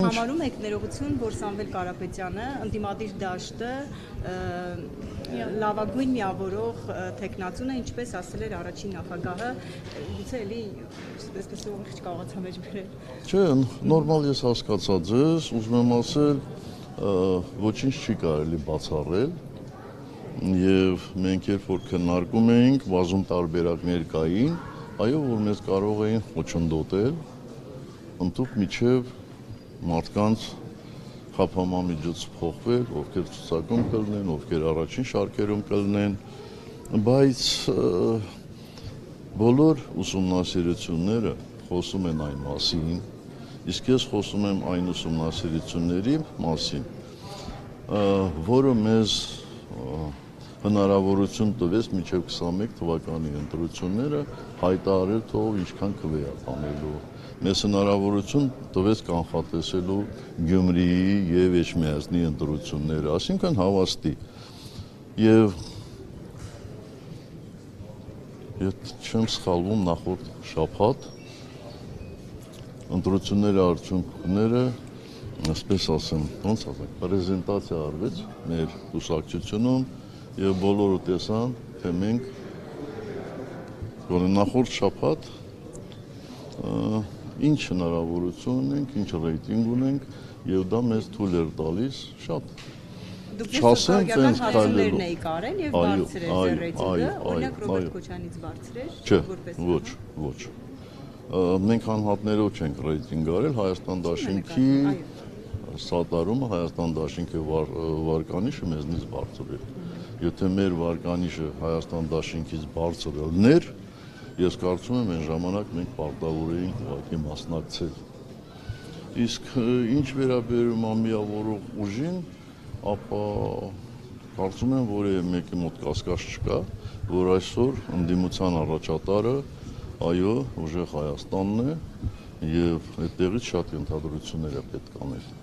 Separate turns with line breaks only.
Համարում եք ներողություն, որ Սամվել Կարապետյանը ընդդիմադիր դաշտը լավագույն միավորող թեկնածուն է, ինչպես ասել էր առաջին նախագահը, գուցե էլի այսպես ուղիղ չկարողացա մեջ բերել։
Չէ, նորմալ ես հասկացա ձեզ, ուզում եմ ասել, ոչինչ չի կարելի բացառել, եւ մենք երբ որ քննարկում էինք, բազում տարբերակներ կային, այո, որ մեզ կարող էին խոչընդոտել, ընդհանուր միջև մարդկանց խափամամիջոց փոխվել, ովքեր ցուցակում կլինեն, ովքեր առաջին շարքերում կլինեն, բայց բոլոր ուսումնասիրությունները խոսում են այն մասին, իսկ ես խոսում եմ այն ուսումնասիրությունների մասին, որը մեզ հնարավորություն տվեց մինչև 21 թվականի ընտրությունները հայտարարել թող ինչքան կվերապանելու, մեզ հնարավորություն տվեց կանխատեսելու Գյումրիի եւ Էջմիածնի ընտրությունները, այսինքն հավաստի, եւ եթե չեմ սխալվում նախորդ շաբաթ ընտրությունների արդյունքները, այսպես ասեմ, ոնց ասենք, պրեզենտացիա արվեց մեր կուսակցությունում եւ բոլորը տեսան, թե մենք նախորդ շաբաթ ինչ հնարավորություն ունենք, ինչ ռեյտինգ ունենք եւ դա մեզ թույլ էր տալիս շատ
չասեմ տենց քայլերն էի կարել եւ բարձր էր ձեր ռեյտինգը, օրինակ Ռոբերտ Քոչարյանից բարձր էր,
որպես ոչ մենք անհատներով չենք ռեյտինգ արել, Հայաստան դաշինքի սատարումը, Հայաստան դաշինքի վարկանիշը մեզնից բարձր էր։ Եթե մեր վարկանիշը Հայաստան դաշինքից բարձր լիներ, ես կարծում եմ այն ժամանակ մենք պարտավոր էինք ուղղակի մասնակցել։ Իսկ ինչ վերաբերում է միավորող ուժին, ապա կարծում եմ, որ մեկի մոտ կասկած չկա, որ այսօր ընդդիմության առաջատարը այո, ուժեղ Հայաստանն է եւ այդտեղից շատ ենթադրություններ է պետք անել։